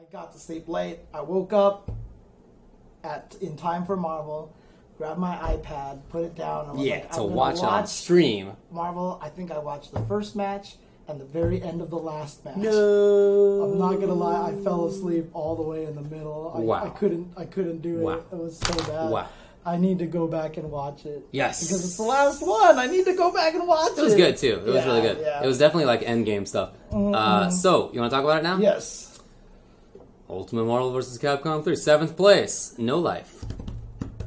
I got to sleep late. I woke up in time for Marvel, grabbed my iPad, put it down, and was like, to watch on stream. Marvel. I think I watched the first match and the very end of the last match. No, I'm not gonna lie, I fell asleep all the way in the middle. Wow. I couldn't do it. Wow. It was so bad. Wow. I need to go back and watch it. Yes. Because it's the last one. I need to go back and watch it. It was good, too. It was really good. Yeah. It was definitely like endgame stuff. So, you want to talk about it now? Yes. Ultimate Marvel vs. Capcom 3. 7th place, No Life.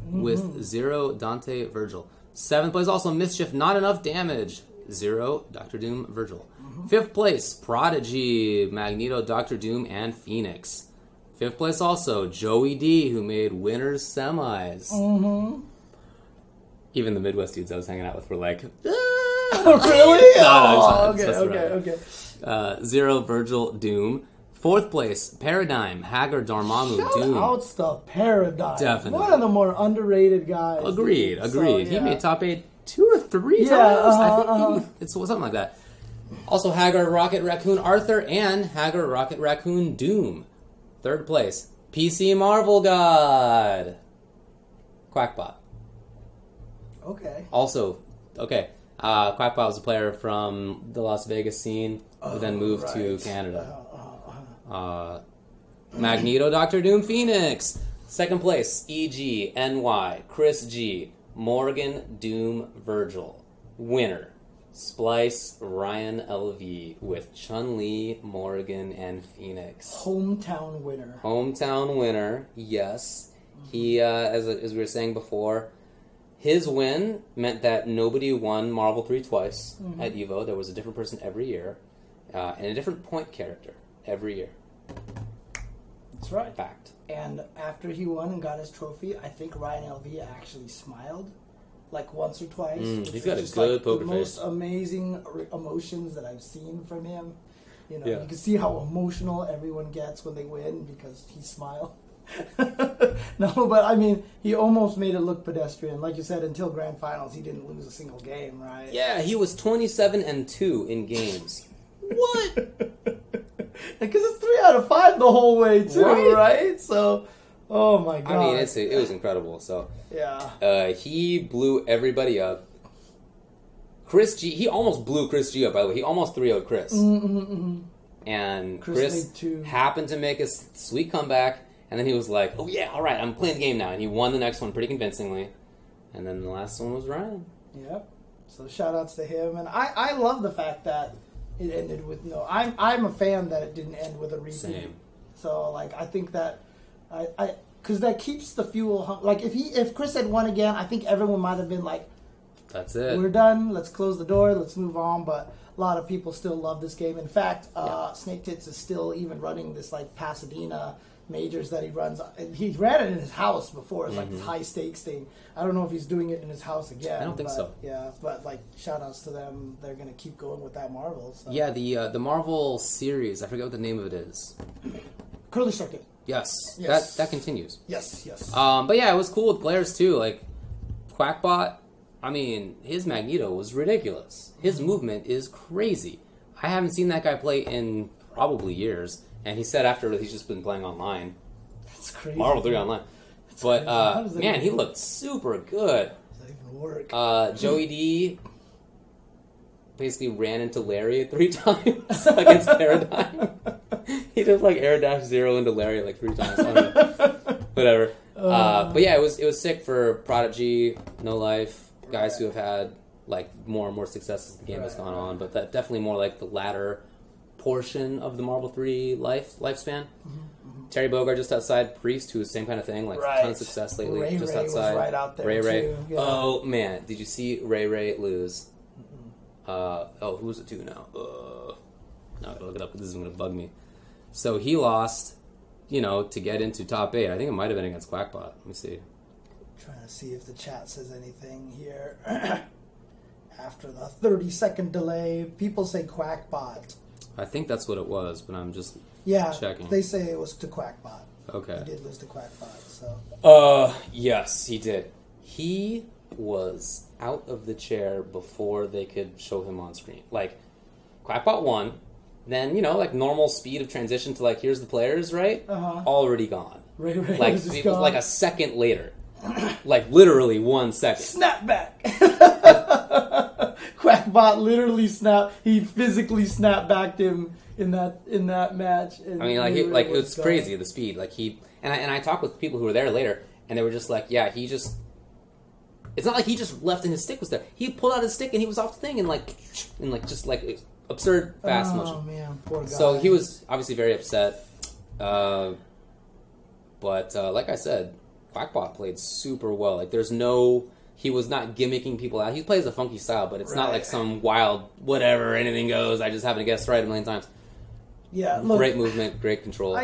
With 0, Dante, Virgil. 7th place, also Mischief, Not Enough Damage. 0, Dr. Doom, Virgil. 5th place, Prodigy, Magneto, Dr. Doom, and Phoenix. 5th place also, Joey D, who made winners semis. Even the Midwest dudes I was hanging out with were like, Really? No, okay. 0, Virgil, Doom. 4th place, Paradigm, Hagar, Dormammu, Doom. Shout-outs to Paradigm. Definitely. One of the more underrated guys. Agreed. So, He made top 8 2 or 3 times. I think it's something like that. Also, Hagar, Rocket Raccoon, Arthur, and Hagar, Rocket Raccoon, Doom. 3rd place, PC Marvel God, Quackbot. Okay. Also, Quackbot was a player from the Las Vegas scene, who then moved to Canada. Magneto, Dr. Doom, Phoenix. 2nd place, EG, NY, Chris G, Morgan, Doom, Virgil. Winner, Splice, Ryan LV with Chun-Li, Morgan, and Phoenix. Hometown winner, yes. He, as we were saying before, his win meant that nobody won Marvel 3 twice at Evo. There was a different person every year, and a different point character every year. That's right. Fact. And after he won and got his trophy, I think Ryan LV actually smiled like once or twice. He's got a good poker the face. most amazing emotions that I've seen from him. You know, Yeah. you can see how emotional everyone gets when they win because he smiled. No, but I mean, he almost made it look pedestrian. Like you said, until grand finals, he didn't lose a single game, right? Yeah, he was 27-2 in games. What? Because it's 3 out of 5 the whole way too, right? So, oh my god! I mean, it was incredible. So yeah, he blew everybody up. Chris G, he almost blew Chris G up. By the way, he almost 3-0'd Chris. And Chris happened to make a sweet comeback, and then he was like, "Oh yeah, all right, I'm playing the game now," and he won the next one pretty convincingly. And then the last one was Ryan. Yep. So shout outs to him, and I love the fact that it ended with no. I'm a fan that it didn't end with a repeat. Same. So like I think that because that keeps the fuel. Like if Chris had won again, I think everyone might have been like, "That's it. We're done. Let's close the door. Let's move on." But a lot of people still love this game. In fact, Snake Tits is still even running this like Pasadena majors that he runs. He ran it in his house before. It's like this high stakes thing. I don't know if he's doing it in his house again. I don't think so. Yeah, but like shout outs to them. They're gonna keep going with that Marvel. So. Yeah, the Marvel series. I forget what the name of it is. Curly Circuit. Yes. That continues. Yes. But yeah, it was cool with players too. Like Quackbot. I mean, his Magneto was ridiculous. His movement is crazy. I haven't seen that guy play in probably years. And he said after he's just been playing online. That's crazy. Marvel 3 online. But, man, he looked super good. Does that even work? Joey D basically ran into Lariat 3 times against Paradigm. He just, like, air dash 0 into Lariat, like, 3 times. I don't know. Whatever. But, yeah, it was sick for Prodigy, No Life, guys who have had, like, more and more success as the game has gone on. But that definitely more like the latter portion of the Marvel 3 lifespan. Terry Bogard just outside, Priest, who was the same kind of thing, like ton of success lately, Ray just Ray outside. Was right out there Ray. Too. Yeah. Oh man, did you see Ray lose? Who's it to now? Now I gotta look it up because this is gonna bug me. So he lost, to get into top 8. I think it might have been against Quackbot. Let me see. Trying to see if the chat says anything here. After the 30-second delay, people say Quackbot. I think that's what it was, but I'm just checking. They say it was to Quackbot. Okay. He did lose to Quackbot, so. Yes, he did. He was out of the chair before they could show him on screen. Like, Quackbot won, then, like, normal speed of transition to, like, here's the players, right? Already gone. Right, Like, it was like a second later. Like, literally 1 second. Snap back! Quackbot literally he physically snapped back him in that match. And I mean, it was crazy, the speed. Like, and I talked with people who were there later, and they were just like, yeah, it's not like he just left and his stick was there. He pulled out his stick and he was off the thing in just absurd fast motion. Oh man, poor guy. So he was obviously very upset. But like I said, Quackbot played super well. Like, he was not gimmicking people out. He plays a funky style, but it's not like some wild whatever, anything goes. I just happen to guess right a million times. Yeah, look, great movement, great control.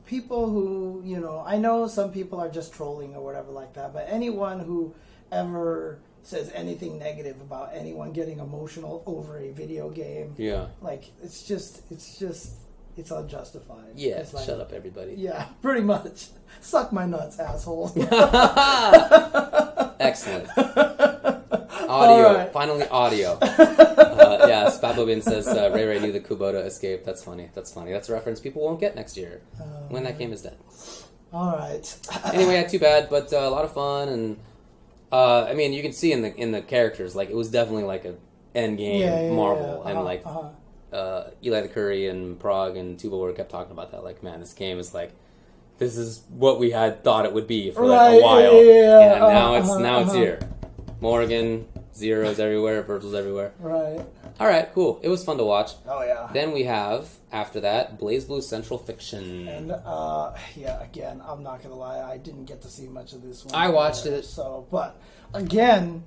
People who, I know some people are just trolling or whatever like that, but anyone who ever says anything negative about anyone getting emotional over a video game, like, it's unjustified. Yeah, it's like, shut up, everybody. Yeah, pretty much. Suck my nuts, asshole. Excellent. Audio. Right. Finally, audio. Yeah, Spabobin says Ray Ray knew the Kubota escape. That's funny. That's a reference people won't get next year when that game is dead. All right. Anyway, yeah, too bad, but a lot of fun, and I mean, you can see in the characters, like, it was definitely like a end game Marvel, and like Eli the Curry and Prague and Tuba kept talking about that. Like, man, this game is like, this is what we had thought it would be for like a while, and now it's here. Morgan, zeros everywhere, virtuals everywhere. Right. All right, cool. It was fun to watch. Oh yeah. Then we have, after that, BlazBlue Central Fiction. And again, I'm not gonna lie, I didn't get to see much of this one. I watched it. So, but again,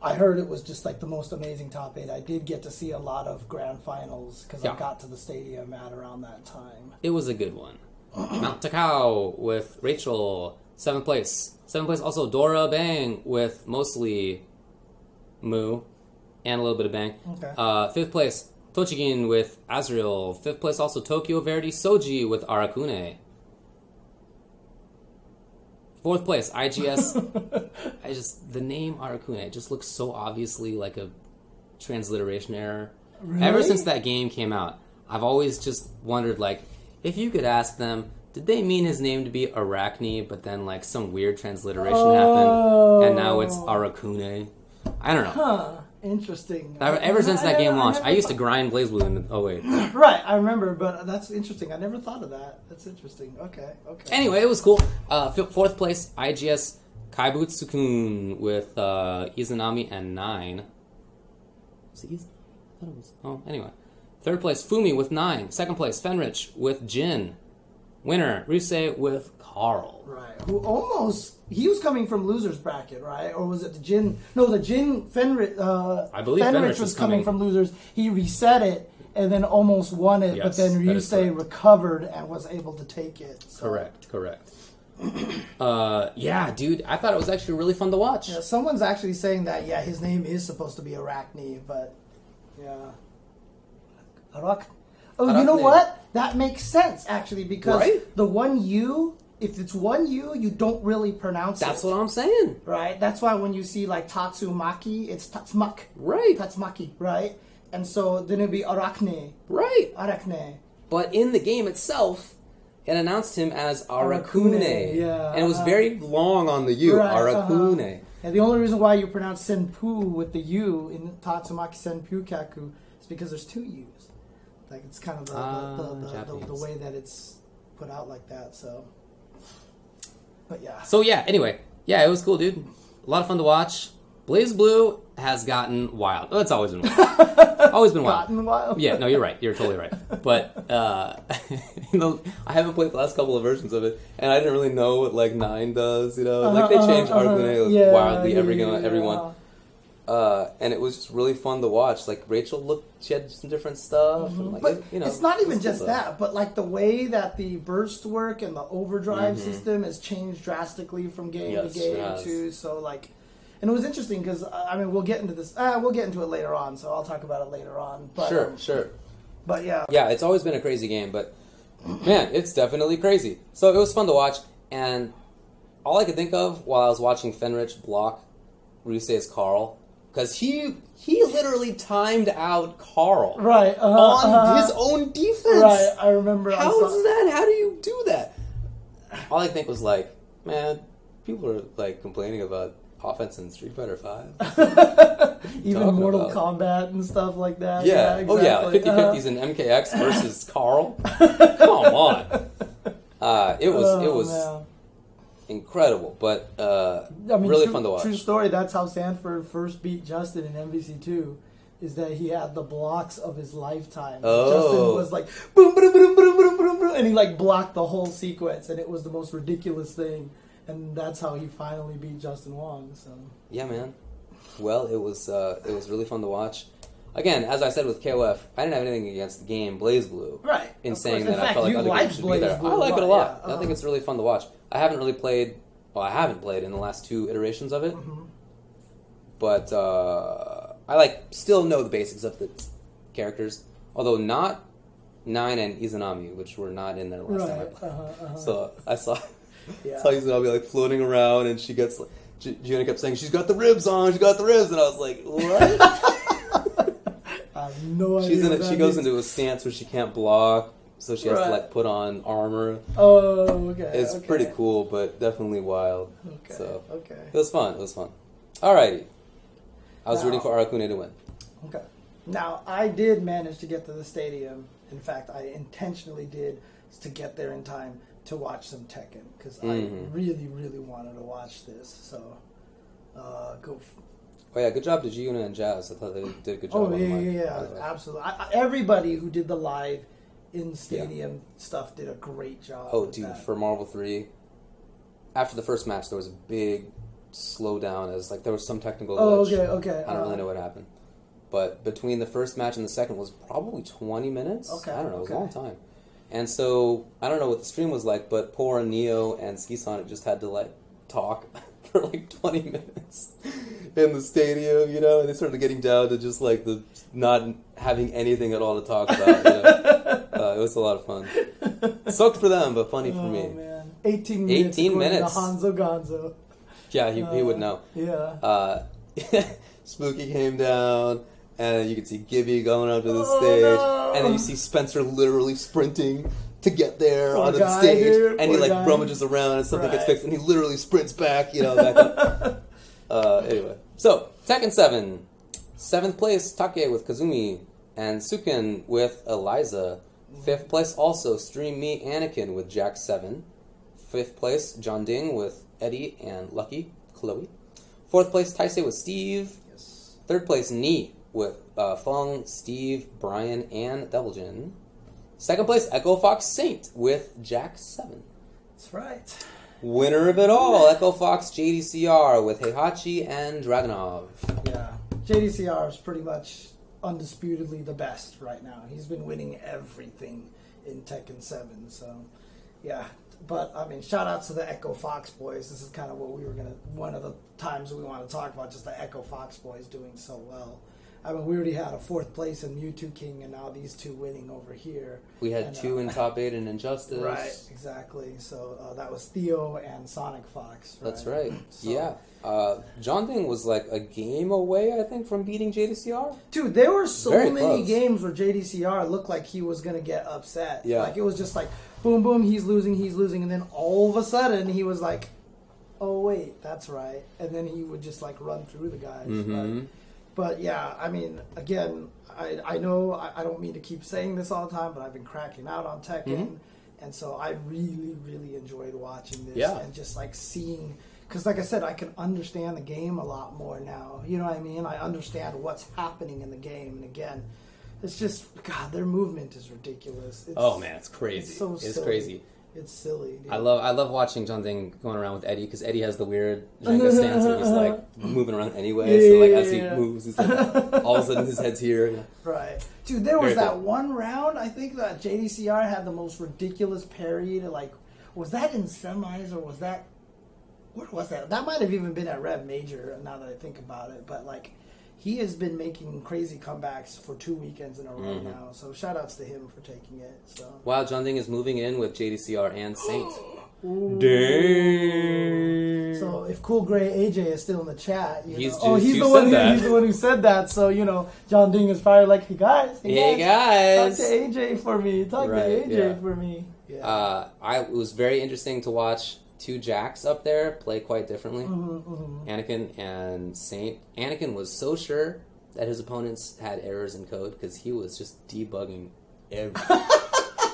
I heard it was just like the most amazing top 8. I did get to see a lot of grand finals because I got to the stadium at around that time. It was a good one. Mount Takao with Rachel, 7th place. 7th place also Dora Bang with mostly Moo and a little bit of Bang. Okay. 5th place Tochigin with Azrael. 5th place also Tokyo Verdi Soji with Arakune. 4th place IGS. The name Arakune just looks so obviously like a transliteration error. Really? Ever since that game came out, I've always just wondered, like, if you could ask them, did they mean his name to be Arachne, but then like some weird transliteration happened, and now it's Arakune? I don't know. Huh. Interesting. Ever since that game launched, I used to grind BlazBlue in the 08. Right, I remember, but that's interesting. I never thought of that. That's interesting. Okay. Anyway, it was cool. 4th place, IGS Kaibutsukun with Izanami and 9. Was it Izanami? I thought it was... Oh, anyway. 3rd place, Fumi with 9. 2nd place, Fenrich with Jin. Winner, Ryusei with Carl. Right. He was coming from loser's bracket, right? Or was it the Jin? No, the Jin Fenrich. I believe Fenrich was coming from losers. He reset it and then almost won it, yes, but then Ryusei recovered and was able to take it. So. Correct. Yeah, dude, I thought it was actually really fun to watch. Yeah, someone's actually saying that, his name is supposed to be Arachne, but, Arachne. Oh, Arachne. You know what? That makes sense, actually, because the one U, if it's one U, you don't really pronounce it. That's what I'm saying. Right? That's why when you see, like, Tatsumaki, it's Tatsumaki. Right. Tatsumaki, right? And so then it'd be Arachne. Right. Arachne. But in the game itself, it announced him as Arakune. Yeah. And it was very long on the U. Right, Arakune. And the only reason why you pronounce Senpu with the U in Tatsumaki Senpu Kaku is because there's 2 U's. Like, it's kind of the way that it's put out like that, so. But yeah. So yeah, anyway. Yeah, it was cool, dude. A lot of fun to watch. BlazBlue has gotten wild. Oh, it's always been wild. Always been wild. Gotten wild? Yeah, no, you're right. You're totally right. But, I haven't played the last couple of versions of it, and I didn't really know what, like, 9 does, you know? Like, they changed Arcane wildly everyone. And it was just really fun to watch. Like, Rachel she had some different stuff. Mm-hmm. And like, but it's not even just cool that, but like the way that the burst work and the overdrive system has changed drastically from game to game too. So like, and it was interesting because I mean we'll get into this. We'll get into it later on. So I'll talk about it later on. But, sure. But yeah, it's always been a crazy game. But man, it's definitely crazy. So it was fun to watch, and all I could think of while I was watching Fenrich block Ryusei's Carl because he literally timed out Carl right on his own defense. Right, I remember. How is that? How do you do that? All I think was like, man, people are like complaining about offense in Street Fighter V. Even Mortal Kombat and stuff like that. Yeah. Exactly. Oh yeah, 50-50s in MKX versus Carl. Come on. It was man. incredible, but I mean, really fun to watch. True story. That's how Sanford first beat Justin in MVC2. Is that he had the blocks of his lifetime. Oh. Justin was like boom, boom, boom, boom, boom, boom, boom, and he like blocked the whole sequence, and it was the most ridiculous thing. And that's how he finally beat Justin Wong. So yeah, man. Well, it was really fun to watch. Again, as I said with KOF, I didn't have anything against the game BlazBlue. Right. In saying that I felt like other games should be there. I like it a lot. I think it's really fun to watch. I haven't played in the last 2 iterations of it. Mm-hmm. But I still know the basics of the characters. Although not 9 and Izanami, which were not in there last time I played. So I saw Izanami floating around, and she gets Gianna kept saying she's got the ribs on, and I was like, what? I have no idea. She goes into a stance where she can't block, so she has to put on armor. Oh, okay. It's pretty cool, but definitely wild. Okay. So okay. It was fun. Alrighty. I was rooting for Arakune to win. Okay. Now, I did manage to get to the stadium. In fact, I intentionally did to get there in time to watch some Tekken, because I really, really wanted to watch this. So, go. Oh yeah, good job to Giuna and Jazz. I thought they did a good job. Oh yeah, absolutely. Everybody who did the live in stadium stuff did a great job. Oh, dude, for Marvel 3, after the first match, there was a big slowdown as there was some technical glitch. Okay. I don't really know what happened, but between the first match and the second was probably 20 minutes. Okay, I don't know. It was a long time. And so, I don't know what the stream was like, but poor Neo and Ski Sonic just had to, talk for, 20 minutes in the stadium, and they started getting down to just, the not having anything at all to talk about, It was a lot of fun. Sucked for them, but funny for me. Man. 18 minutes. 18 minutes. Hanzo Gonzo. Yeah, he would know. Yeah. Spooky came down, and you could see Gibby going up to the stage, no. and then you see Spencer literally sprinting to get there onto the stage, and he rummages around, and something gets fixed, and he literally sprints back, back up. Anyway, so Tekken 7, 7th place Take with Kazumi, and Suken with Eliza. 5th place also Stream Me Anakin with Jack 7. 5th place John Ding with Eddie and Lucky Chloe. 4th place Taisei with Steve. Yes. 3rd place Ni with Fung, Steve, Brian, and Deviljin. 2nd place Echo Fox Saint with Jack 7. That's right. Winner of it all, Echo Fox JDCR with Heihachi and Dragunov. Yeah, JDCR is pretty much undisputedly the best right now. He's been winning everything in Tekken 7, so yeah. But, I mean, shout out to the Echo Fox boys. This is kind of what one of the times we want to talk about, just the Echo Fox boys doing so well. I mean, we already had a 4th place in Mewtwo King, and now these two winning over here. We had 2 in Top 8 and Injustice. Right, exactly. So that was Theo and Sonic Fox. Right? That's right. So, yeah. John Ding was a game away, I think, from beating JDCR. Dude, there were so Very many close. games where JDCR looked like he was going to get upset. Yeah. It was just boom, boom, he's losing, and then all of a sudden he was like, oh, wait, that's right. And then he would just run through the guys. Mm-hmm. But yeah, I mean, again, I know I don't mean to keep saying this all the time, but I've been cracking out on Tekken. Mm-hmm. And so I really, really enjoyed watching this and just seeing, because like I said, I can understand the game a lot more now. You know what I mean? I understand what's happening in the game. And again, it's just, God, their movement is ridiculous. Oh man, it's crazy. It's so silly. Crazy. It's silly. Dude. I love watching John Ding going around with Eddie, because Eddie has the weird Jenga stance where he's moving around anyway. As he moves, he's all of a sudden his head's here. Right, dude. There was that one round. I think that JDCR had the most ridiculous parry to was that in semis or was that? What was that? That might have even been at Rev Major. Now that I think about it, but he has been making crazy comebacks for 2 weekends in a row now. So shout outs to him for taking it. So wow, John Ding is moving in with JDCR and Saint. Ooh. Dang. So if Cool Gray AJ is still in the chat, He's he's the one who said that. So John Ding is probably like, hey guys, talk to AJ for me. Talk to AJ for me. Yeah. It was very interesting to watch two Jacks up there play quite differently. Anakin and Saint. Anakin was so sure that his opponents had errors in code because he was just debugging everything.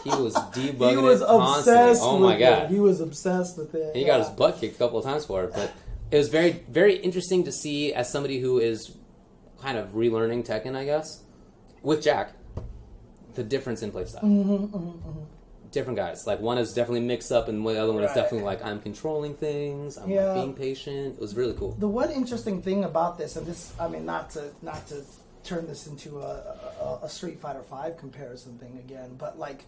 He was debugging. He was obsessed. Oh my god, he was obsessed with it. And he got his butt kicked a couple of times for it. But it was very, very interesting to see as somebody who is kind of relearning Tekken, I guess, with Jack, the difference in playstyle. Different guys. Like one is definitely mixed up, and the other one is definitely like I'm controlling things. I'm like being patient. It was really cool. The one interesting thing about this, and this, I mean, not to turn this into a Street Fighter V comparison thing again, but like.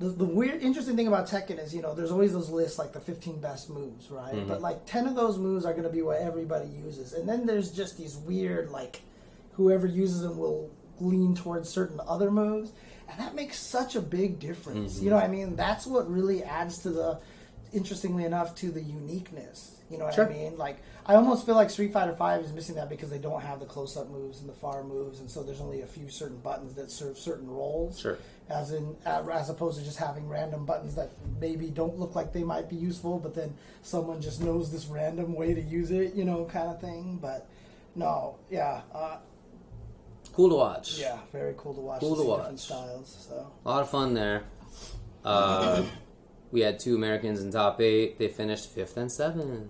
The weird, interesting thing about Tekken is, there's always those lists, like the 15 best moves, right? But like 10 of those moves are going to be what everybody uses. And then there's just these weird, like, whoever uses them will lean towards certain other moves. And that makes such a big difference. You know what I mean? That's what really adds to the, interestingly enough, to the uniqueness. You know what I mean? Like, I almost feel like Street Fighter V is missing that because they don't have the close-up moves and the far moves, and so there's only a few certain buttons that serve certain roles. Sure. As opposed to just having random buttons that maybe don't look like they might be useful, but then someone just knows this random way to use it, kind of thing. But no, cool to watch. Yeah, very cool to watch. Cool to watch. Different styles. So a lot of fun there. We had two Americans in top 8. They finished 5th and 7th.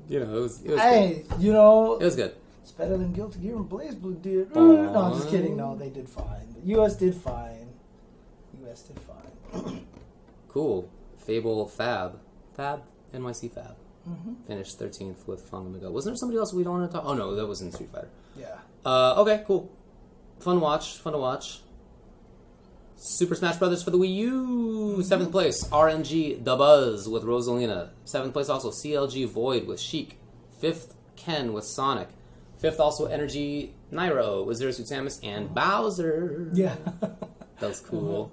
It was good. Hey, it was good. It's better than Guilty Gear and BlazBlue did. No, I'm just kidding. No, they did fine. The U.S. did fine. Cool. Fable Fab, NYC Fab. Finished 13th with Fung Miguel. Wasn't there somebody else we don't want to talk? Oh no, that was in Street Fighter. Yeah. Okay, cool. Fun to watch. Super Smash Brothers for the Wii U. 7th place, RNG The Buzz with Rosalina. 7th place also, CLG Void with Sheik. 5th, Ken with Sonic. 5th also, Energy Nairo with Zero Suit Samus and Bowser. Yeah. That was cool.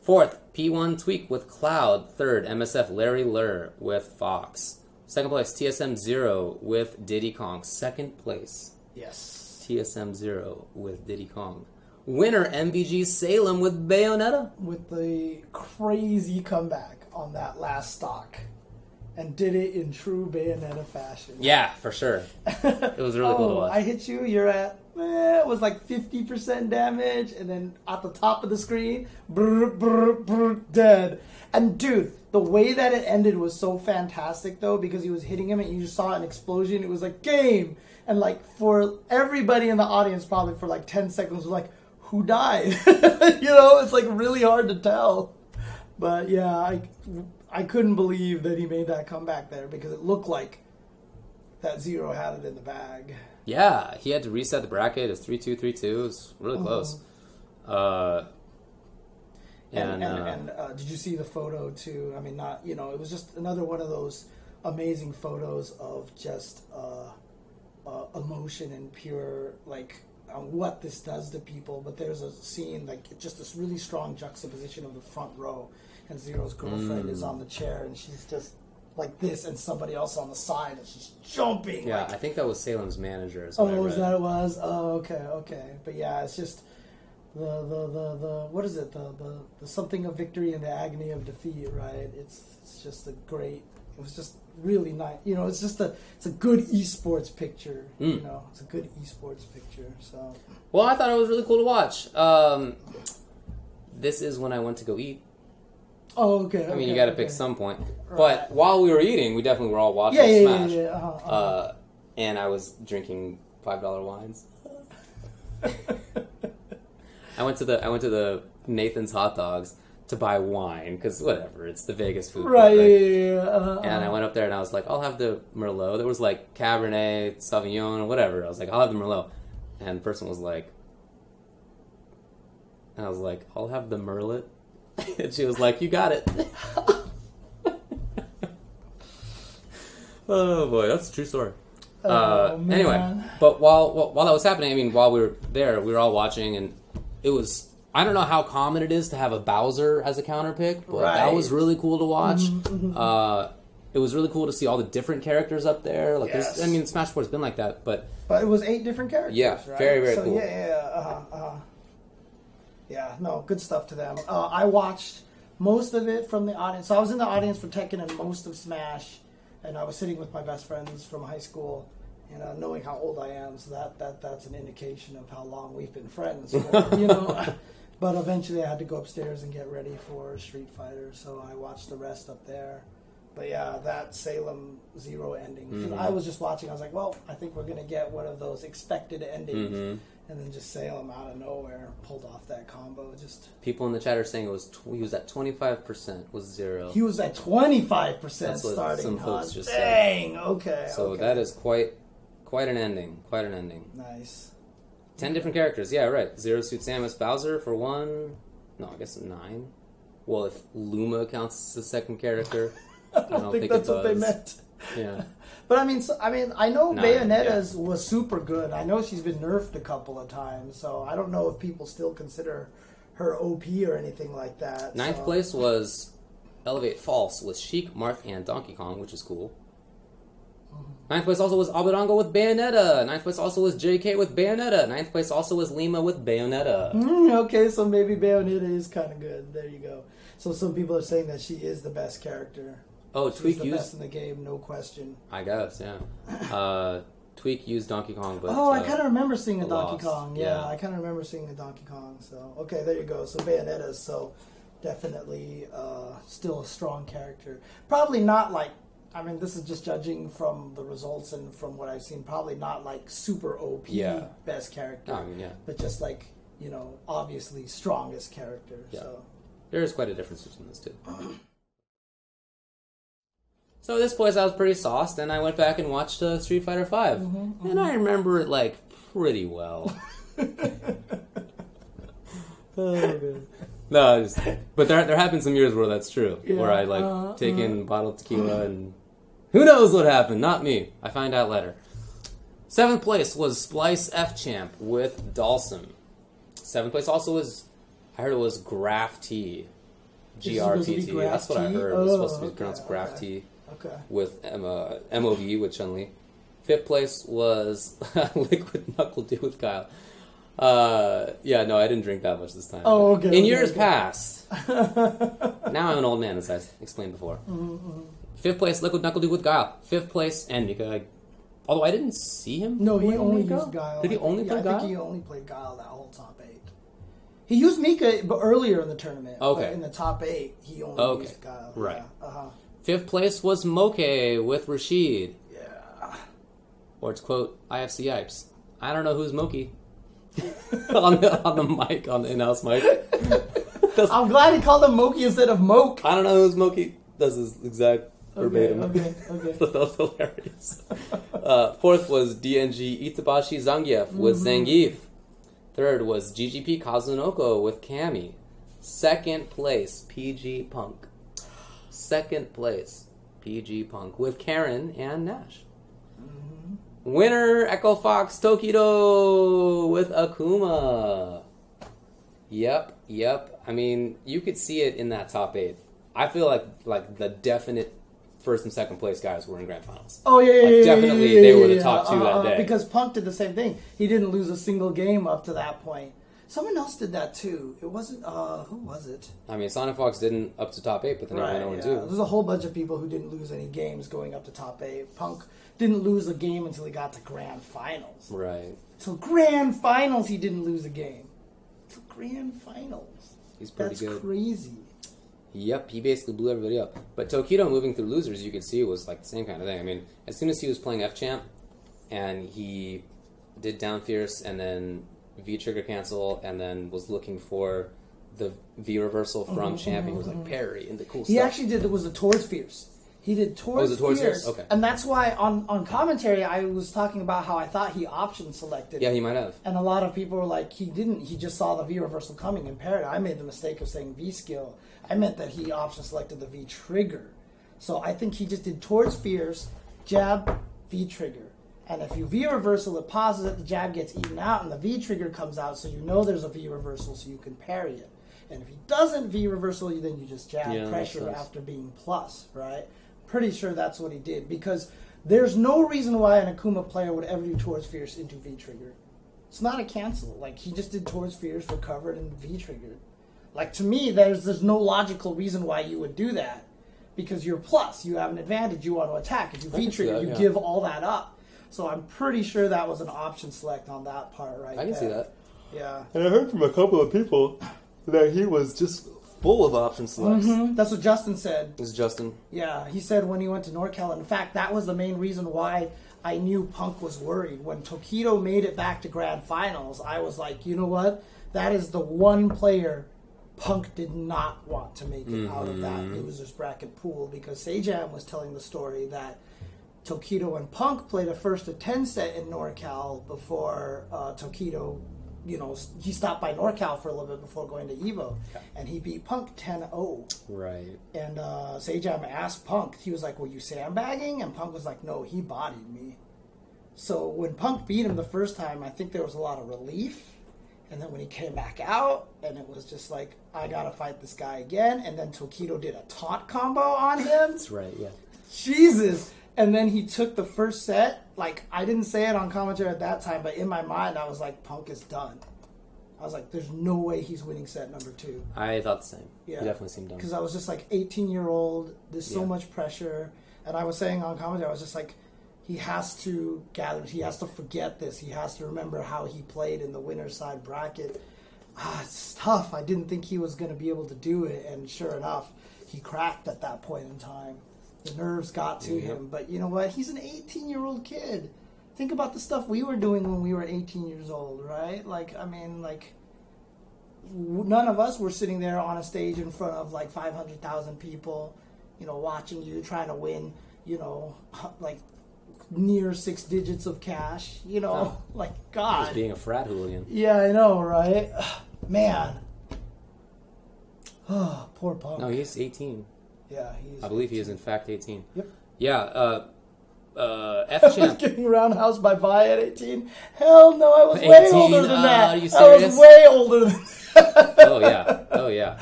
4th, P1 Tweak with Cloud. 3rd, MSF Larry Lur with Fox. 2nd place, TSM Zero with Diddy Kong. 2nd place. Yes. TSM Zero with Diddy Kong. Winner, MVG Salem with Bayonetta. With the crazy comeback on that last stock. And did it in true Bayonetta fashion. Yeah, for sure. It was really cool to watch. I hit you, you're at, it was like 50% damage, and then at the top of the screen, dead. And dude, the way that it ended was so fantastic though, because he was hitting him and you just saw an explosion. It was like, game! And like, for everybody in the audience, probably for like 10 seconds, was like, who died? It's like really hard to tell. But yeah, I couldn't believe that he made that comeback there because it looked like that Zero had it in the bag. Yeah, he had to reset the bracket. It was 3-2, 3-2. It was really close. And did you see the photo too? I mean, it was just another one of those amazing photos of just emotion and pure, like, what this does to people. But there's a scene, like, just this really strong juxtaposition of the front row, and Zero's girlfriend is on the chair, and she's just like this, and somebody else on the side, and she's jumping. Yeah, I think that was Salem's manager. Was that it was? Oh, okay. But yeah, it's just the what is it? The something of victory and the agony of defeat, right? It's just a great. It was just really nice. It's a good esports picture. It's a good esports picture. So. Well, I thought it was really cool to watch. This is when I went to go eat. Oh, okay. I mean, you got to pick some point. Right. But while we were eating, we definitely were all watching Smash. Yeah. And I was drinking $5 wines. I went to the Nathan's Hot Dogs to buy wine because whatever, it's the Vegas food. Right. Court, right? Yeah. And I went up there and I was like, I'll have the Merlot. There was like Cabernet, Sauvignon, or whatever. I was like, I'll have the Merlot. And the person was like, and I was like, I'll have the Merlot. And she was like, you got it. Oh boy, that's a true story. Anyway, but while that was happening, I mean, while we were there, we were all watching, and it was I don't know how common it is to have a Bowser as a counter pick, but that was really cool to watch. It was really cool to see all the different characters up there. Like, I mean, Smash 4's been like that, but it was 8 different characters. Yeah, right? very, very cool. Yeah, no, good stuff to them. I watched most of it from the audience. So I was in the audience for Tekken and most of Smash, and I was sitting with my best friends from high school. And knowing how old I am, so that's an indication of how long we've been friends. For, But eventually I had to go upstairs and get ready for Street Fighter, so I watched the rest up there. But yeah, that Salem Zero ending. I was just watching, I was like, well, I think we're going to get one of those expected endings. And then just Salem out of nowhere pulled off that combo. Just people in the chat are saying he was at 25%, was Zero. He was at 25% That's what starting. some folks just Dang, said. Okay. So that is quite an ending. Quite an ending. Nice. 10 different characters. Yeah, right. Zero Suit Samus Bowser for 1. No, I guess 9. Well, if Luma counts as the second character, I don't think that's what they meant. Yeah. But I mean, I know Bayonetta's was super good. I know she's been nerfed a couple of times, so I don't know if people still consider her OP or anything like that. Ninth place was Elevate False with Sheik, Marth, and Donkey Kong, which is cool. Ninth place also was Abadongo with Bayonetta. Ninth place also was JK with Bayonetta. Ninth place also was Lima with Bayonetta. Okay, so maybe Bayonetta is kind of good. There you go. So some people are saying that she is the best character. Oh, She's the best in the game, no question. I guess, yeah. Tweak used Donkey Kong, but I kind of remember seeing a Donkey Kong. Yeah, I kind of remember seeing a Donkey Kong. So okay, there you go. So Bayonetta is definitely still a strong character. Probably not like. I mean, this is just judging from the results and from what I've seen. Probably not like super OP best character, but just like obviously strongest character. Yeah. So there is quite a difference between those two. So this place I was pretty sauced, and I went back and watched Street Fighter V, and I remember it like pretty well. No, but there have been some years where that's true, where I like take in bottled tequila and who knows what happened? Not me. I find out later. 7th place was Splice F Champ with Dalsum. 7th place also was, I heard it was Graph T. GRPT. That's what I heard. It was supposed to be pronounced Graph T. Okay. With MOV with Chun-Li. 5th place was Liquid Knuckle D with Kyle. Yeah, no, I didn't drink that much this time. Oh, okay. In years past. Now I'm an old man, as I explained before. 5th place, Liquid Knuckle Dude with Guile. 5th place, and Mika. Although I didn't see him. No, he only used Guile. Did he only play Guile? I think he only played Guile that whole top 8. He used Mika but earlier in the tournament. Okay. But in the top 8, he only used Guile. Right. Yeah. 5th place was Moke with Rashid. Yeah. Or to quote IFC Yipes, I don't know who's Moki. on the mic, on the in-house mic. I'm glad he called him Moki instead of Moke. I don't know who's Moki. That's his exact verbatim. Okay. That was hilarious. 4th was DNG Itabashi Zangief with Zangief. 3rd was GGP Kazunoko with Kami. 2nd place, PG Punk. 2nd place, PG Punk with Karen and Nash. Winner, Echo Fox Tokido with Akuma. Yep. I mean, you could see it in that top 8. I feel like the definite first and second place guys were in grand finals. Oh yeah, definitely they were the top 2 that day. Because Punk did the same thing. He didn't lose a single game up to that point. Someone else did that too. It wasn't who was it? I mean, Sonic Fox didn't up to top 8, but then he went 0-2. There's a whole bunch of people who didn't lose any games going up to top 8. Punk didn't lose a game until he got to grand finals. Right. Till grand finals, he didn't lose a game. Till grand finals. He's pretty good. That's crazy. Yep, he basically blew everybody up. But Tokido moving through losers, you could see, was like the same kind of thing. I mean, as soon as he was playing F-Champ, and he did Down Fierce, and then V-Trigger Cancel, and then was looking for the V-Reversal from Champ, he was like parry and the cool stuff. He actually did, it was the Towards Fierce. He did Towards Fierce. Okay. And that's why on commentary I was talking about how I thought he option selected. Yeah, he might have. And a lot of people were like, he didn't. He just saw the V reversal coming and parried. I made the mistake of saying V skill. I meant that he option selected the V trigger. So I think he just did Towards Fierce, jab, V trigger. And if you V reversal, it pauses it, the jab gets eaten out, and the V trigger comes out, so you know there's a V reversal, so you can parry it. And if he doesn't V reversal, then you just jab pressure after being plus, right? Pretty sure that's what he did, because there's no reason why an Akuma player would ever do towards fierce into V trigger. It's not a cancel. Like, he just did towards fierce, recovered, and V triggered. Like, to me, there's no logical reason why you would do that, because you're plus, you have an advantage, you want to attack. If you V trigger, you give all that up. So I'm pretty sure that was an option select on that part right I can see that. Yeah. And I heard from a couple of people that he was just full of option selects. Mm-hmm. That's what Justin said. This is Justin. Yeah, he said when he went to NorCal. In fact, that was the main reason why I knew Punk was worried. When Tokido made it back to Grand Finals, I was like, you know what? That is the one player Punk did not want to make it out of that losers bracket pool, because Sejam was telling the story that Tokido and Punk played a first of 10 set in NorCal before Tokido, he stopped by NorCal for a little bit before going to Evo. And he beat Punk 10-0. Right. And Sejam asked Punk, he was like, were you sandbagging? And Punk was like, no, he bodied me. So when Punk beat him the first time, I think there was a lot of relief. And then when he came back out, and it was just like, I gotta fight this guy again. And then Tokido did a taunt combo on him. That's right, yeah. Jesus. And then he took the first set. Like, I didn't say it on commentary at that time, but in my mind, I was like, Punk is done. I was like, there's no way he's winning set number 2. I thought the same. Yeah. He definitely seemed done. Because I was just like, 18-year-old, there's so much pressure. And I was saying on commentary, I was just like, he has to gather, he has to forget this. He has to remember how he played in the winner's side bracket. It's tough. I didn't think he was going to be able to do it. And sure enough, he cracked at that point in time. The nerves got to him. But you know what? He's an 18-year-old kid. Think about the stuff we were doing when we were 18 years old, right? Like, I mean, like, none of us were sitting there on a stage in front of, like, 500,000 people, watching you, trying to win, like, near 6 digits of cash, like, God. Just being a frat hooligan. Yeah, I know, right? Man. Oh, poor Punk. No, he's 18. Yeah, he's. I believe he is in fact 18. Yep. Yeah. F-Champ. Getting roundhouse by Vi at 18. Hell no, I was 18? way older than that. Are you serious? I was way older than that. Oh yeah.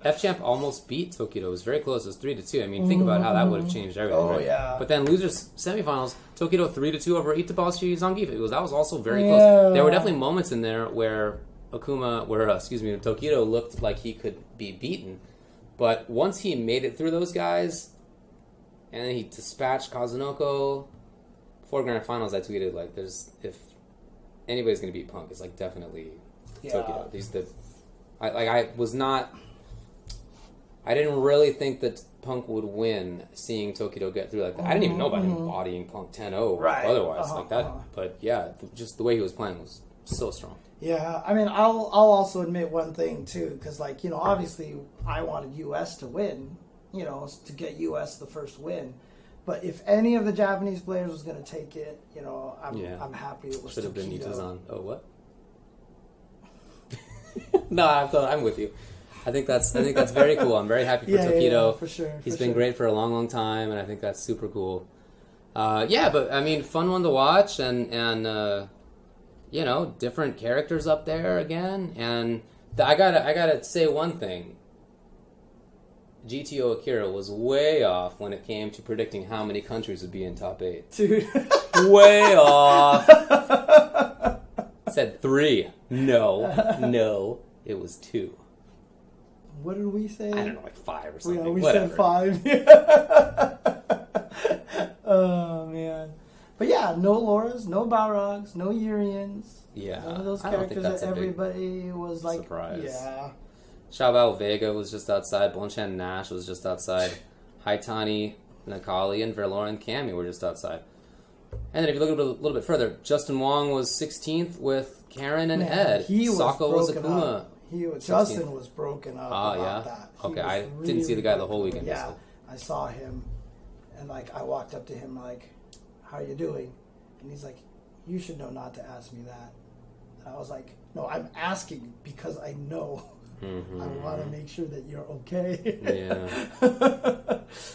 F-Champ almost beat Tokido. It was very close. It was 3-2. I mean, think about how that would have changed everything. Right? Yeah. But then losers semifinals, Tokido 3-2 over Itabashi Zangief. That was also very close. There were definitely moments in there where Tokido looked like he could be beaten. But once he made it through those guys, and then he dispatched Kazunoko, 4 Grand Finals, I tweeted, like, if anybody's going to beat Punk, it's, like, definitely Tokido. I didn't really think that Punk would win seeing Tokido get through like that. I didn't even know about him bodying Punk 10-0 otherwise like that. But, yeah, just the way he was playing was so strong. Yeah, I mean, I'll also admit one thing, too, because, like, obviously I wanted U.S. to win, to get U.S. the first win. But if any of the Japanese players was going to take it, I'm happy it was Should have been Tokido. Itazan. Oh, what? No, I'm with you. I think that's very cool. I'm very happy for Tokido. Yeah, for sure. He's been great for a long, long time, and I think that's super cool. But, I mean, fun one to watch, and different characters up there again. And I gotta say one thing. GTO Akira was way off when it came to predicting how many countries would be in top 8. Dude. Way off. Said 3. No. It was 2. What did we say? I don't know, like 5 or something. Yeah, we Whatever. said 5. Oh, man. But yeah, no Lauras, no Balrogs, no Urians. Yeah. One of those I don't characters think that's that a big everybody was like, surprise. Yeah. Xiaobao Vega was just outside. Bonchan Nash was just outside. Haitani, Nakali, and Verloren and Cammy were just outside. And then if you look a little bit further, Justin Wong was 16th with Karen and Ed. Sako was Akuma. Justin was broken up about that. Okay, I didn't see the guy the whole weekend. Yeah, so. I saw him, and I walked up to him how are you doing? And he's like, you should know not to ask me that. And I was like, no, I'm asking because I know. Mm-hmm. I want to make sure that you're okay. Yeah.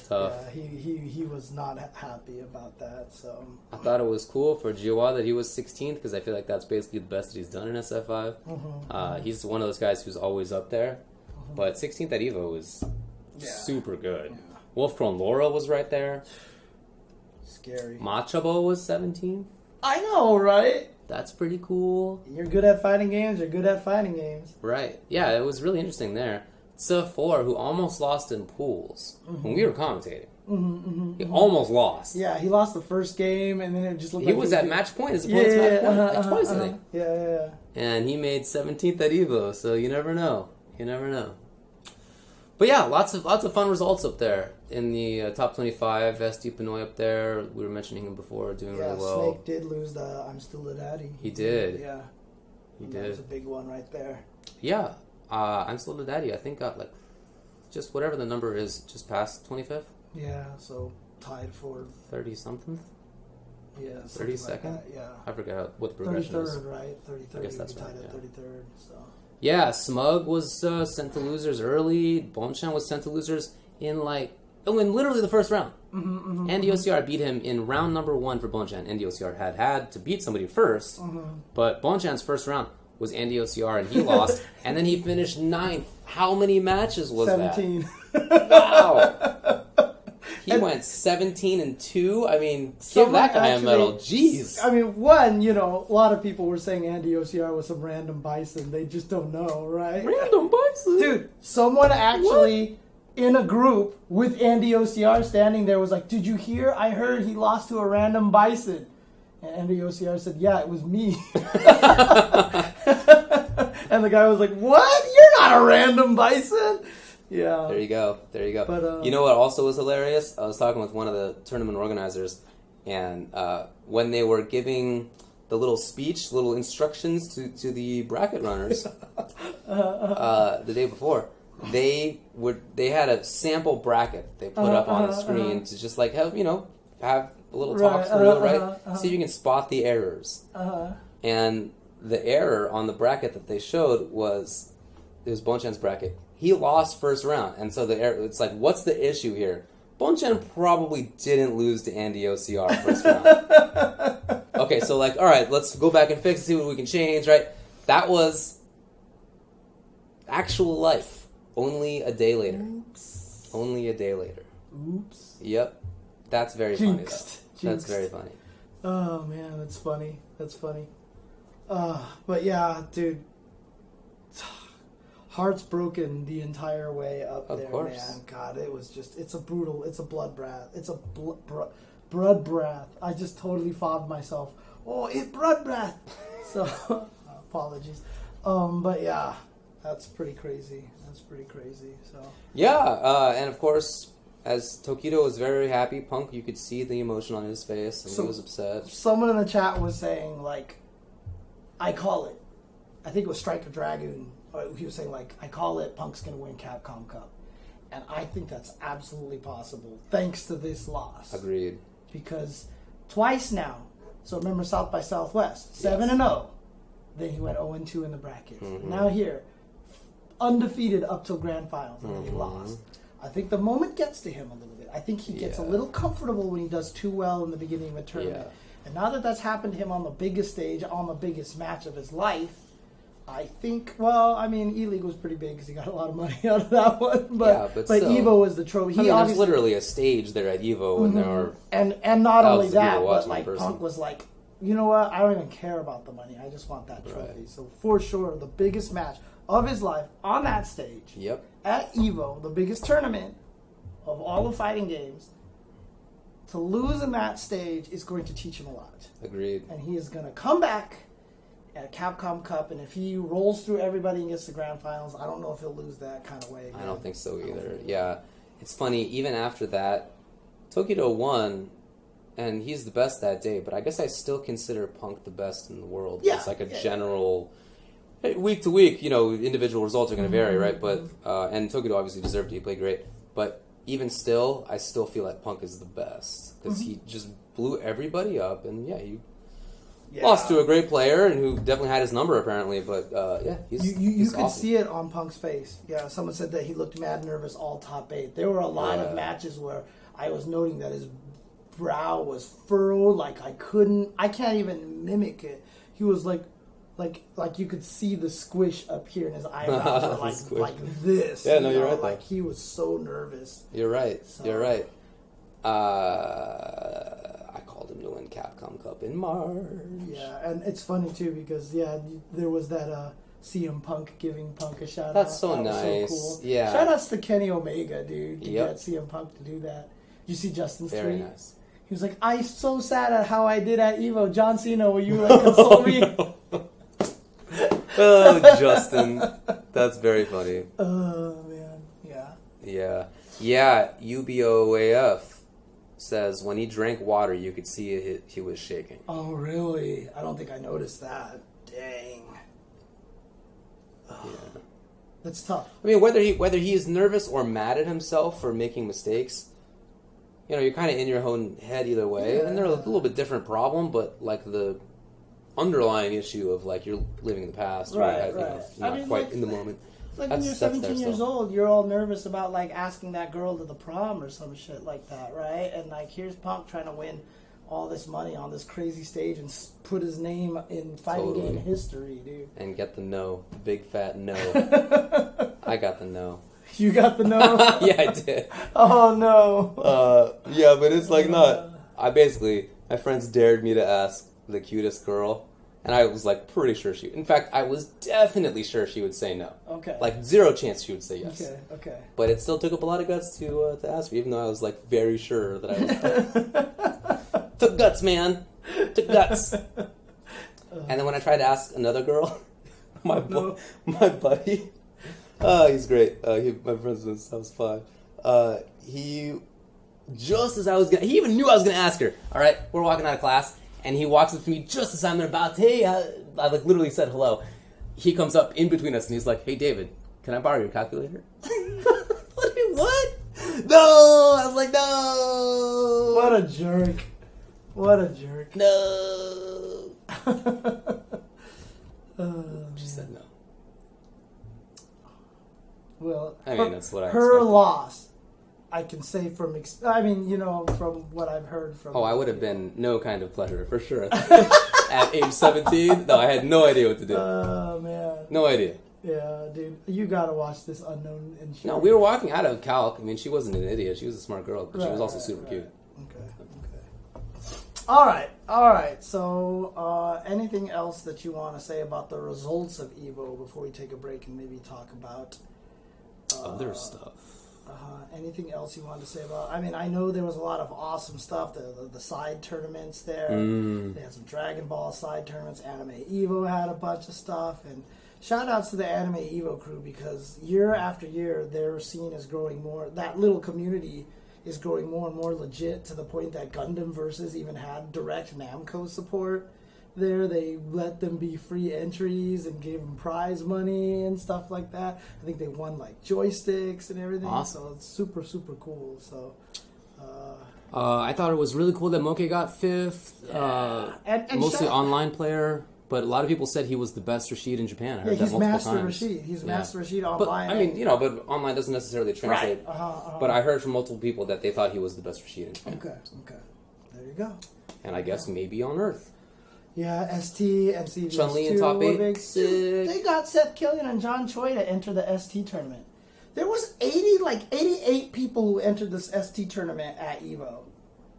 Tough. Yeah, he was not happy about that. So I thought it was cool for Jiwa that he was 16th because I feel like that's basically the best that he's done in SF5. He's one of those guys who's always up there, but 16th at Evo was super good. Yeah. Wolfcrone Laura was right there. Scary. Machabo was 17th. I know, right? That's pretty cool. You're good at fighting games. You're good at fighting games. Right. Yeah, it was really interesting there. Tsa4, who almost lost in pools when we were commentating. He almost lost. Yeah, he lost the first game, and then it just looked He like was at match point. His opponent's match point. Like twice, I think. Yeah. And he made 17th at Evo, so you never know. You never know. But yeah, lots of fun results up there in the top 25. SD Pinoy up there, we were mentioning him before, doing really well. Snake did lose the I'm Still a Daddy. He did. Yeah. He That did. was a big one right there. Yeah. I'm Still a Daddy, I think got like just whatever the number is, just past 25th. Yeah, so tied for 30 something. Yeah, 32nd. like that, yeah. I forgot what the progression is. 33rd, right? 33rd. I guess that's tied right, at yeah. 33rd. So. Yeah, Smug was sent to losers early. Bonchan was sent to losers in literally the first round. Andy OCR beat him in round number 1 for Bonchan. Andy OCR had to beat somebody first, but Bonchan's first round was Andy OCR, and he lost. And then he finished 9th. How many matches was 17. that? Wow. He went 17-2. I mean, give that guy a medal. Jeez. I mean, one, a lot of people were saying Andy OCR was some random bison. They just don't know, right? Random bison? Dude, someone actually in a group with Andy OCR standing there was like, did you hear? I heard he lost to a random bison. And Andy OCR said, yeah, it was me. And the guy was like, what? You're not a random bison. Yeah. There you go. But, you know what also was hilarious? I was talking with one of the tournament organizers, and when they were giving the little speech, little instructions to the bracket runners the day before, they had a sample bracket they put up on the screen to just like have a little talk through it, right? See if you can spot the errors. And the error on the bracket that they showed was Bonchan's bracket. He lost first round, and so it's like, what's the issue here? Bonchan probably didn't lose to Andy OCR first round. Okay, so all right, let's go back and fix it, see what we can change, right? That was actual life. Only a day later. Oops. Only a day later. Oops. Yep. That's very funny, though. That's Jinxed. very funny. Oh, man, that's funny. But yeah, dude. Hearts broken the entire way up Of there, course. man. God, it's a bloodbath. It's a blood breath. I just totally fobbed myself. Oh, it blood breath. So, apologies. But yeah, that's pretty crazy. So Yeah, and of course, as Tokido was very happy, Punk, you could see the emotion on his face, and he was upset. Someone in the chat was saying, I call it. I think it was Striker Dragoon. He was saying, I call it, Punk's going to win Capcom Cup. And I think that's absolutely possible, thanks to this loss. Agreed. Because twice now, so remember South by Southwest, 7-0. Then he went 0-2 in the brackets. Now here, undefeated up till grand finals, and then he lost. I think the moment gets to him a little bit. I think he gets a little comfortable when he does too well in the beginning of a tournament. Yeah. And now that that's happened to him on the biggest stage, on the biggest match of his life, I think, E-League was pretty big because he got a lot of money out of that one. But still, Evo was the trophy. There's literally a stage there at Evo, and there are and not only that, but person. Punk was like, you know what? I don't even care about the money. I just want that trophy. Right. So for sure, the biggest match of his life on that stage at Evo, the biggest tournament of all the fighting games. To lose in that stage is going to teach him a lot. Agreed. And he is going to come back at Capcom Cup, and if he rolls through everybody and gets to grand finals, I don't know if he'll lose that kind of way again. I don't think so either. Yeah. It's funny, even after that, Tokido won, and he's the best that day, but I guess I still consider Punk the best in the world. Yeah. It's like a general... Week to week, individual results are going to vary, right? But and Tokido obviously deserved it. He played great. But even still, I still feel like Punk is the best. Because he just blew everybody up, and Yeah. Lost to a great player and who definitely had his number apparently, but he's you could awesome. see it on Punk's face. Yeah, someone said that he looked mad nervous all top 8. There were a lot of matches where I was noting that his brow was furrowed, like I can't even mimic it. He was like you could see the squish up here in his eyebrows were like this. Yeah, no, you're right. Like he was so nervous. You're right. So. You're right. I called him to win Capcom Cup in March. Yeah, and it's funny too because there was that CM Punk giving Punk a shout out. That's so that nice. Was so cool. Yeah. Shout outs to Kenny Omega, dude, to Yep. get CM Punk to do that. Did you see Justin's tweet? Very nice. He was like, "I'm so sad at how I did at Evo. John Cena, will you console me?" Oh, Justin. That's very funny. Oh, man. Yeah. Yeah, UBOAF says when he drank water, you could see he was shaking. Oh, really? I don't think I noticed that. Dang. Yeah. That's tough. I mean, whether he is nervous or mad at himself for making mistakes, you're kind of in your own head either way. Yeah. And they're a little bit different problem, but like the underlying issue of like you're living in the past, Right. not quite in the moment. It's like when you're 17 years old, you're all nervous about like asking that girl to the prom or some shit like that, right? And like here's Punk trying to win all this money on this crazy stage and put his name in fighting game history, dude. And get the no, the big fat no. I got the no. You got the no? Yeah, I did. Oh no. Yeah, but it's like not. My friends dared me to ask the cutest girl. And I was like pretty sure in fact, I was definitely sure she would say no. Okay. Like 0 chance she would say yes. Okay. But it still took up a lot of guts to ask her, even though I was like very sure that I was. Took guts, man. Took guts. And then when I tried to ask another girl, my buddy, he's great. My friend since I was 5. He even knew I was gonna ask her. All right, we're walking out of class. And he walks up to me just as I'm about to, hey, I like literally said hello. He comes up in between us and he's like, hey, David, can I borrow your calculator? What? No! I was like, no! What a jerk. No! She said no. Well, I mean, that's what I her expected. loss. I can say from what I've heard from. Oh, I would have been no kind of pleasure, for sure. At age 17, no, I had no idea what to do. Oh, man. No idea. Yeah, dude. You gotta watch this Unknown and No, we were walking out of Calc. I mean, she wasn't an idiot. She was a smart girl, but she was also super cute. Okay. All right. So, anything else that you want to say about the results of Evo before we take a break and maybe talk about other stuff? Anything else you wanted to say about? I mean, I know there was a lot of awesome stuff. The side tournaments there. They had some Dragon Ball side tournaments. Anime Evo had a bunch of stuff. And shout outs to the Anime Evo crew because year after year their scene is growing more. That little community is growing more and more legit to the point that Gundam Versus even had direct Namco support. There, they let them be free entries and gave them prize money and stuff like that. I think they won like joysticks and everything. Awesome. So it's super, super cool. So, I thought it was really cool that Moke got 5th. And mostly online player, but a lot of people said he was the best Rashid in Japan. I heard that he's multiple Master times. Rashid. He's Master Rashid online. But I mean, but online doesn't necessarily translate. Right. But I heard from multiple people that they thought he was the best Rashid in Japan. Okay. There you go. And I guess maybe on Earth. Yeah, ST and CVS2. Chun-Li in top 8. They got Seth Killian and John Choi to enter the ST tournament. There was 88 people who entered this ST tournament at Evo.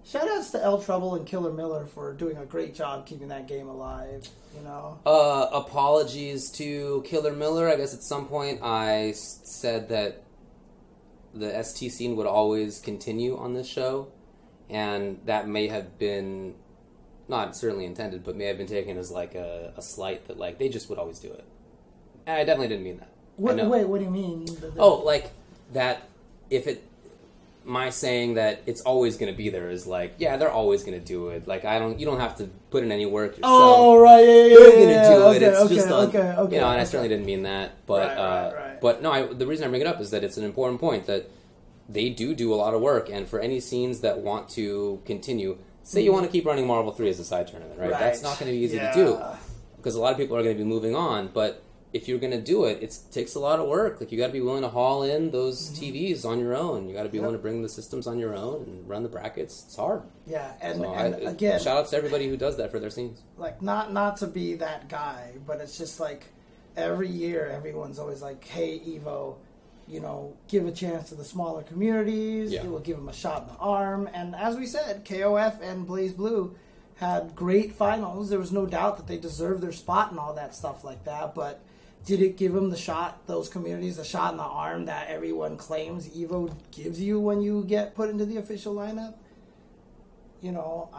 Shoutouts to El Trouble and Killer Miller for doing a great job keeping that game alive, Apologies to Killer Miller. I guess at some point I said that the ST scene would always continue on this show, and that may have been not certainly intended, but may have been taken as like a slight that like they just would always do it. And I definitely didn't mean that. Wait, what do you mean? Like that my saying that it's always going to be there is like, yeah, they're always going to do it. Like you don't have to put in any work yourself. Oh, right, yeah. They're going to do it. It's just okay. and I certainly didn't mean that, but right. But no, the reason I bring it up is that it's an important point that they do a lot of work, and for any scenes that want to continue, say you want to keep running Marvel 3 as a side tournament, right? That's not going to be easy to do because a lot of people are going to be moving on. But if you're going to do it, it takes a lot of work. Like, you got to be willing to haul in those TVs on your own. You got to be willing to bring the systems on your own and run the brackets. It's hard. Yeah, and again, shout out to everybody who does that for their scenes. Like, not to be that guy, but it's just like every year, everyone's always like, "Hey, Evo, you know, give a chance to the smaller communities. It will give them a shot in the arm." And as we said, KOF and BlazBlue had great finals. There was no doubt that they deserved their spot and all that stuff like that. But did it give them those communities, a shot in the arm that everyone claims Evo gives you when you get put into the official lineup? You know,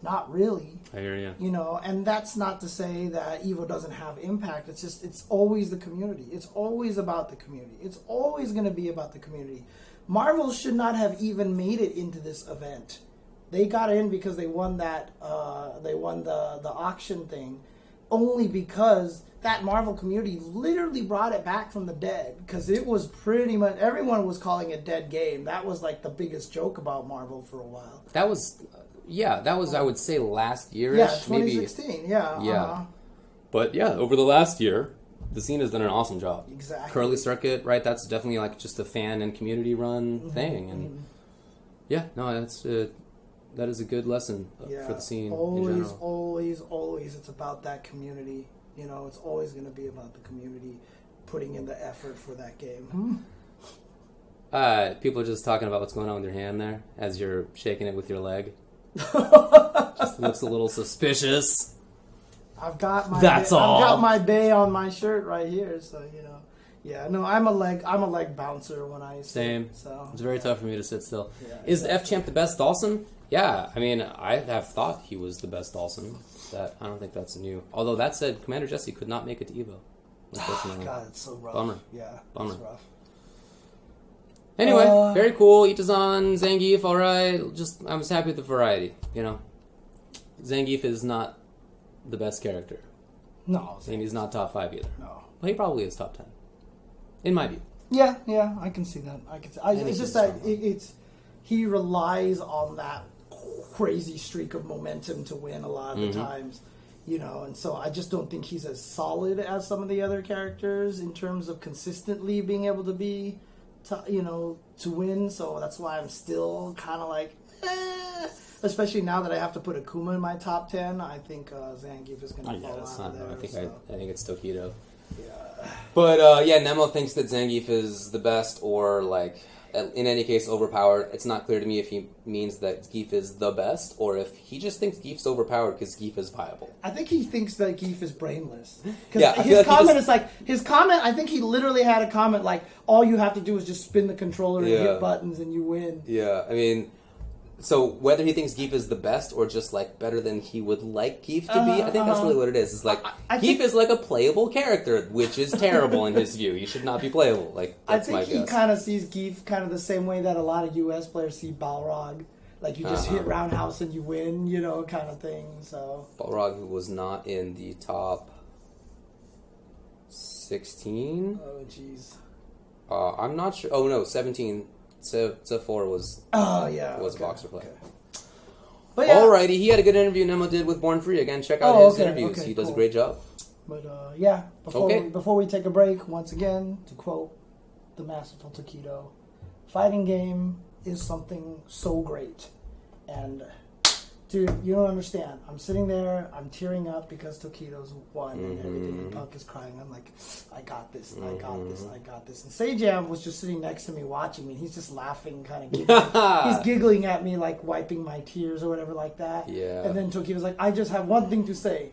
not really. I hear you. You know, and that's not to say that Evo doesn't have impact. It's just, it's always the community. It's always about the community. It's always going to be about the community. Marvel should not have even made it into this event. They got in because they won that, they won the auction thing, only because that Marvel community literally brought it back from the dead, because it was pretty much, everyone was calling it dead game. That was like the biggest joke about Marvel for a while. That was, I would say, last year-ish. Yeah, 2016, maybe. Yeah. But yeah, over the last year, the scene has done an awesome job. Exactly. Curly Circuit, right? That's definitely like just a fan and community run thing. And yeah, no, that is a good lesson for the scene in general. Always, it's about that community. You know, it's always going to be about the community putting in the effort for that game. People are just talking about what's going on with your hand there as you're shaking it with your leg. Just looks a little suspicious. I've got my I've got my bay on my shirt right here, so you know. Yeah, no, I'm a leg bouncer when I sit. Same. So it's very tough for me to sit still. Yeah, is the F champ the best Dawson? Yeah, I mean, I have thought he was the best Dawson. I don't think that's new. Although that said, Commander Jesse could not make it to Evo. Unfortunately. God, it's so rough. Bummer. Yeah, bummer. It's rough. Anyway, very cool. Itazan, Zangief, all right. I'm just happy with the variety. You know, Zangief is not the best character. No, and he's not top 5 either. No, but he probably is top 10, in my view. Yeah, I can see that. It's just that he relies on that crazy streak of momentum to win a lot of the times. You know, and so I just don't think he's as solid as some of the other characters in terms of consistently being able to be, to win. So that's why I'm still kind of like, especially now that I have to put Akuma in my top 10. I think Zangief is going to fall out of there. I think it's Tokido. Yeah. But Nemo thinks that Zangief is the best, or like, in any case, overpowered. It's not clear to me if he means that Geef is the best, or if he just thinks Geef's overpowered because Geef is viable. I think he thinks that Geef is brainless. Because his comment, I think he literally had a comment like, all you have to do is just spin the controller and hit buttons and you win. Yeah, I mean, so whether he thinks Geef is the best or just like better than he would like Geef to be, I think that's really what it is. It's like, Geef is like a playable character, which is terrible in his view. He should not be playable. Like, that's my guess. I think he kind of sees Geef kind of the same way that a lot of US players see Balrog. Like, you just hit roundhouse and you win, kind of thing. So Balrog was not in the top 16. Oh, jeez. I'm not sure. Oh, no, 17. So 4 was a boxer play. Okay. But yeah. Alrighty, he had a good interview Nemo did with Born Free. Again, check out his interviews. He does a great job. But before we take a break, once again, to quote the masterful Tokido, fighting game is something so great. And dude, you don't understand. I'm sitting there, I'm tearing up because Tokido's won and everything. And Punk is crying. I'm like, I got this, I got this, I got this. And Sejam was just sitting next to me watching me. He's just laughing, kind of giggling. He's giggling at me, like wiping my tears or whatever like that. Yeah. And then Tokido's like, I just have one thing to say.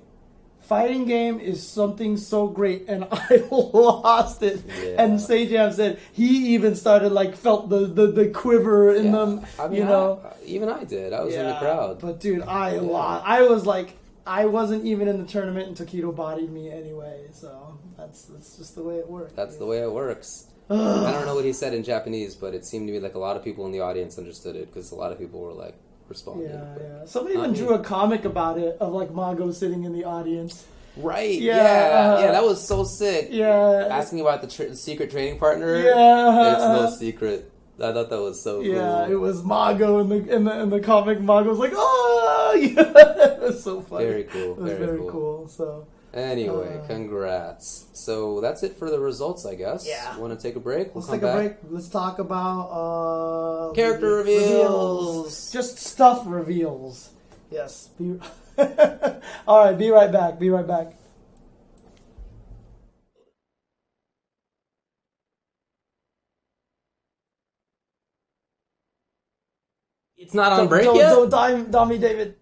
Fighting game is something so great, and I lost it. Yeah. And Sejam said he even started felt the quiver in them. I mean, even I did. I was in the crowd. But dude, I lost. I was like, I wasn't even in the tournament, and Tokido bodied me anyway. So that's just the way it works. That's the way it works. I don't know what he said in Japanese, but it seemed to me like a lot of people in the audience understood it because a lot of people were like, responded. Yeah. Somebody even drew a comic about it of Mago sitting in the audience. Right. Yeah. That was so sick. Yeah. Asking about the secret training partner. Yeah. It's no secret. I thought that was so Yeah, cool. it was Mago in the comic. Mago was like, oh, yeah. It was so funny. Very cool. It was very cool. So anyway, congrats. So that's it for the results, I guess. Yeah. Want to take a break? Let's take a break. Let's talk about Character reveals. Just stuff reveals. Yes. All right. Be right back. Be right back. It's not on break yet? Don't dime me, David.